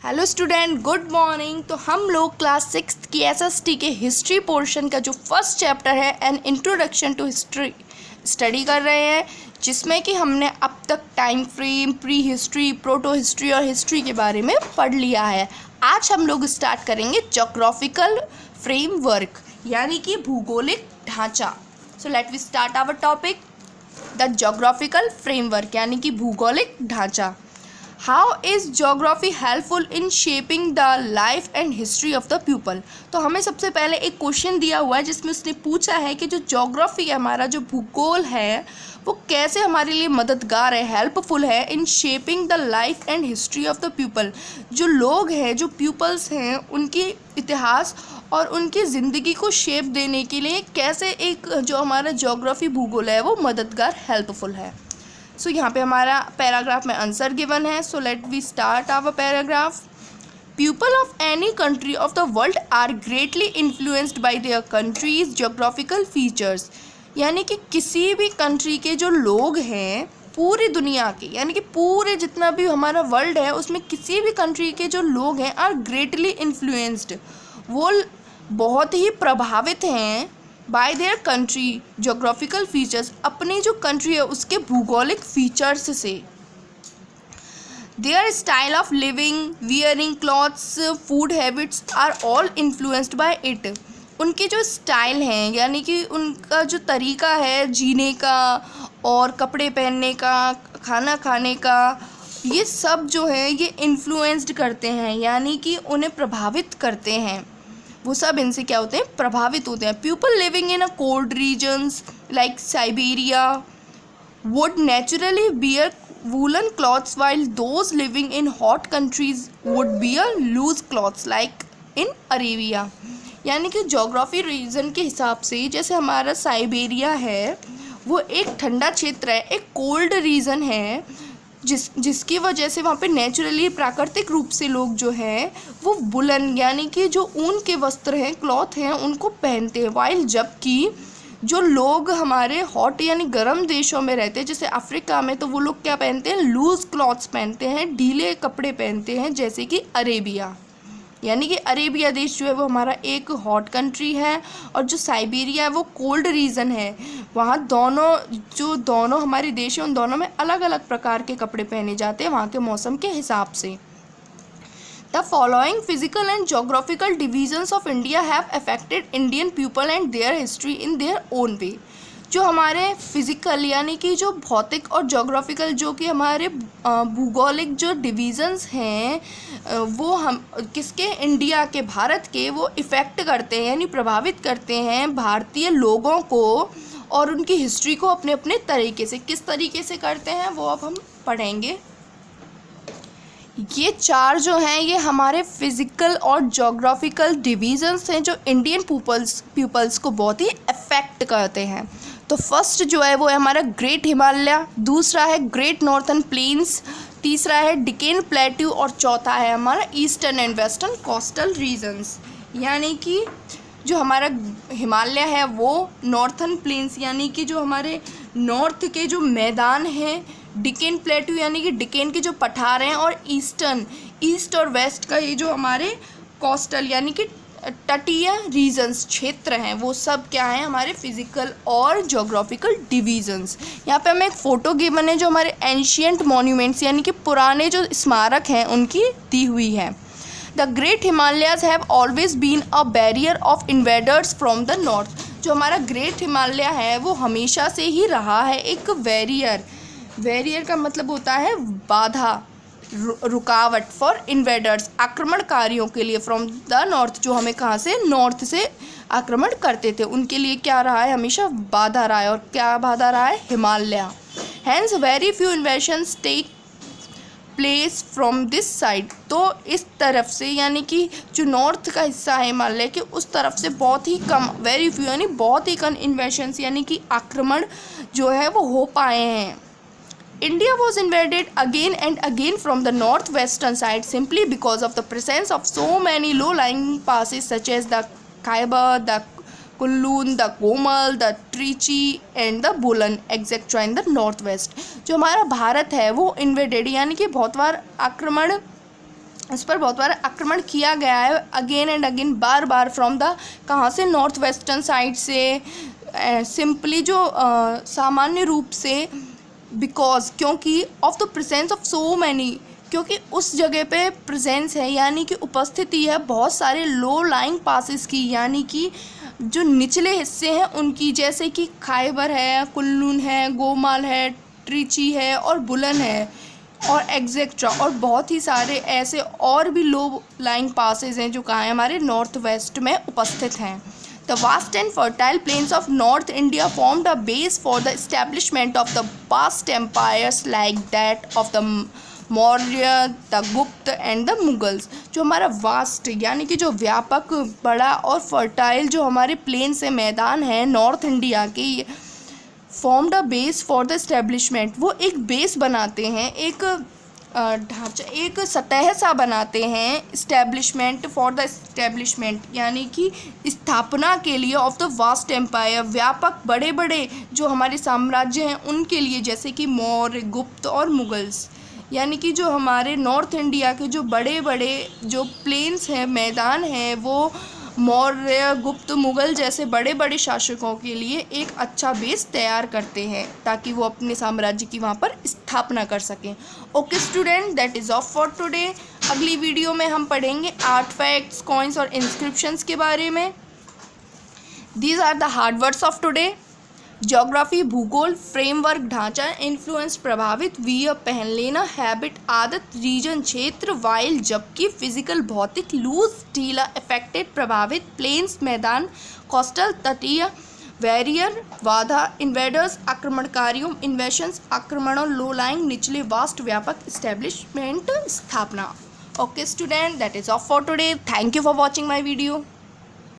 Hello student, good morning. तो हम लोग क्लास 6 की एसएसटी के हिस्ट्री पोर्शन का जो फर्स्ट चैप्टर है an introduction to history study कर रहे हैं, जिसमें कि हमने अब तक time frame, pre history, proto history और हिस्ट्री के बारे में पढ़ लिया है। आज हम लोग स्टार्ट करेंगे जोग्राफिकल फ्रेमवर्क यानी कि भूगोलिक ढांचा। So let we start our topic, the geographical framework यानी कि भूगोलिक ढांचा। How is geography helpful in shaping the life and history of the people. तो हमें सबसे पहले एक क्वेश्चन दिया हुआ है जिसमें उसने पूछा है कि जो जोग्राफी है, हमारा जो भूगोल है, वो कैसे हमारे लिए मददगार है, हेल्पफुल है इन shaping the life and history of the people. जो लोग हैं, जो पीपल्स हैं, उनकी इतिहास और उनकी ज़िंदगी को शेप देने के लिए कैसे एक जो हमारा जोग्राफी भूगोल है वो मददगार, हेल्पफुल है। सो यहाँ पे हमारा पैराग्राफ में आंसर गिवन है। So let we start our paragraph. People of any country of the world are greatly influenced by their country's geographical features. यानी कि किसी भी कंट्री के जो लोग हैं, पूरी दुनिया के, यानी कि पूरे जितना भी हमारा वर्ल्ड है उसमें किसी भी कंट्री के जो लोग हैं आर ग्रेटली इन्फ्लुएंस्ड, वो बहुत ही प्रभावित हैं by their country geographical features, अपनी जो कंट्री है उसके भूगोलिक फीचर्स से। Their style of living, wearing clothes, food habits are all influenced by it. उनकी जो स्टाइल हैं, यानी कि उनका जो तरीका है जीने का और कपड़े पहनने का, खाना खाने का, ये सब जो है ये इन्फ्लुएंस्ड करते हैं, यानी कि उन्हें प्रभावित करते हैं। वो सब इनसे क्या होते हैं, प्रभावित होते हैं। People living in a cold regions like Siberia would naturally bear woollen clothes while those living in hot countries would bear loose clothes like in Arabia. यानी कि जोग्राफी रीजन के हिसाब से, जैसे हमारा साइबेरिया है वो एक ठंडा क्षेत्र है, एक कोल्ड रीजन है, जिसकी वजह से वहाँ पे नेचुरली, प्राकृतिक रूप से लोग जो हैं वो वुलन यानी कि जो ऊन के वस्त्र हैं, क्लॉथ हैं, उनको पहनते हैं। वाइल जबकि जो लोग हमारे हॉट यानी गर्म देशों में रहते हैं, जैसे अफ्रीका में, तो वो लोग क्या पहनते हैं, लूज़ क्लॉथ्स पहनते हैं, ढीले कपड़े पहनते हैं, जैसे कि अरेबिया। यानी कि अरेबिया देश जो है वो हमारा एक हॉट कंट्री है और जो साइबेरिया है वो कोल्ड रीजन है। वहाँ दोनों हमारे देश हैं, उन दोनों में अलग अलग प्रकार के कपड़े पहने जाते हैं वहाँ के मौसम के हिसाब से। The following physical and geographical divisions of India have affected Indian people and there history in their own way. जो हमारे फिज़िकल यानी कि जो भौतिक और जोग्राफिकल जो कि हमारे भूगोलिक जो डिविज़न्स हैं वो हम किसके, इंडिया के, भारत के, वो इफ़ेक्ट करते हैं यानी प्रभावित करते हैं भारतीय लोगों को और उनकी हिस्ट्री को अपने अपने तरीके से। किस तरीके से करते हैं वो अब हम पढ़ेंगे। ये चार जो हैं ये हमारे फिज़िकल और जोग्राफिकल डिविज़न्स हैं जो इंडियन पीपल्स को बहुत ही अफेक्ट करते हैं। तो फर्स्ट जो है वो है हमारा ग्रेट हिमालय, दूसरा है ग्रेट नॉर्थर्न प्लेन्स, तीसरा है डिकेन प्लेट्यू और चौथा है हमारा eastern and western coastal regions. यानी कि जो हमारा हिमालय है वो नॉर्थर्न प्लेन्स यानी कि जो हमारे नॉर्थ के जो मैदान हैं, डिकेन प्लेट्यू यानी कि डिकेन के जो पठार हैं, और ईस्ट और वेस्ट का ये जो हमारे कोस्टल यानी कि तटीय रीजन्स, क्षेत्र हैं, वो सब क्या हैं, हमारे फिजिकल और जोग्राफिकल डिविजन्स। यहाँ पे हमें एक फ़ोटो गिवन है जो हमारे एंशियंट मॉन्यूमेंट्स यानी कि पुराने जो स्मारक हैं उनकी दी हुई है। The great Himalayas have always been a barrier of invaders from the north. जो हमारा ग्रेट हिमालय है वो हमेशा से ही रहा है एक बैरियर का मतलब होता है बाधा, रुकावट, फॉर इन्वेडर्स, आक्रमणकारियों के लिए, फ्रॉम द नॉर्थ, जो हमें कहाँ से, नॉर्थ से आक्रमण करते थे, उनके लिए क्या रहा है, हमेशा बाधा रहा है। और क्या बाधा रहा है, Himalaya. Hence very few invasions take place from this side. तो इस तरफ से यानी कि जो नॉर्थ का हिस्सा है हिमालय के, उस तरफ से बहुत ही कम, वेरी फ्यू यानी बहुत ही कम इन्वेशंस यानी कि आक्रमण जो है वो हो पाए हैं। India was invaded again and again from the northwestern side simply because of the presence of so many low-lying passes such as the Khyber, the Kunlun, the Komal, the Trichy and the Bolan etc. in the northwest। जो हमारा भारत है वो invaded यानी कि बहुत बार आक्रमण इस पर बहुत बार आक्रमण किया गया है, again and again, bar bar, from the कहाँ से, नॉर्थ वेस्टर्न साइड से, सिंपली जो सामान्य रूप से, बिकॉज, क्योंकि, of the presence of so many, क्योंकि उस जगह पे प्रेजेंस है यानी कि उपस्थिति है बहुत सारे लो लाइंग पासिस की, यानी कि जो निचले हिस्से हैं उनकी, जैसे कि खाइबर है, कुल्लून है, गोमाल है, ट्रिची है और बुलन है और एग्जेक्ट्रा, और बहुत ही सारे ऐसे और भी लो लाइंग पासेज हैं जो कहाँ हैं, हमारे नॉर्थ वेस्ट में उपस्थित हैं। The vast and fertile plains of North India formed a base for the establishment of the vast empires like that of the Maurya, the गुप्त एंड द मुगल्स। जो हमारा वास्ट यानी कि जो व्यापक, बड़ा और फर्टाइल जो हमारे प्लेन से मैदान है नॉर्थ इंडिया के, formed a base for the establishment, वो एक बेस बनाते हैं, एक ढांचा, एक सतह सा बनाते हैं, इस्टेब्लिशमेंट, फॉर द इस्टेब्लिशमेंट यानी कि स्थापना के लिए, ऑफ द वास्ट एम्पायर, व्यापक बड़े बड़े जो हमारे साम्राज्य हैं उनके लिए, जैसे कि मौर्य, गुप्त और मुगल्स, यानी कि जो हमारे नॉर्थ इंडिया के जो बड़े बड़े जो प्लेन्स हैं, मैदान हैं, वो मौर्य, गुप्त, मुगल जैसे बड़े बड़े शासकों के लिए एक अच्छा बेस तैयार करते हैं ताकि वो अपने साम्राज्य की वहाँ पर स्थापना कर सकें। Okay student, that is of for today. अगली वीडियो में हम पढ़ेंगे आर्टफैक्ट्स, कॉइन्स और इंस्क्रिप्शंस के बारे में। These are the hard words of today. Geography, भूगोल, फ्रेमवर्क, ढांचा, इन्फ्लुएंस, प्रभावित, वियर, पहन लेना, हैबिट, आदत, रीजन, क्षेत्र, वाइल, जबकि, फिजिकल, भौतिक, लूज, ढीला, अफेक्टेड, प्रभावित, प्लेन्स, मैदान, कोस्टल, तटीय, वैरियर, बाधा, इन्वेडर्स, आक्रमणकारियों, इन्वेशंस, आक्रमणों, लो लाइंग, निचले, वास्ट, व्यापक, इस्टेब्लिशमेंट, स्थापना। Okay student, that is of for today. Thank you for watching my video.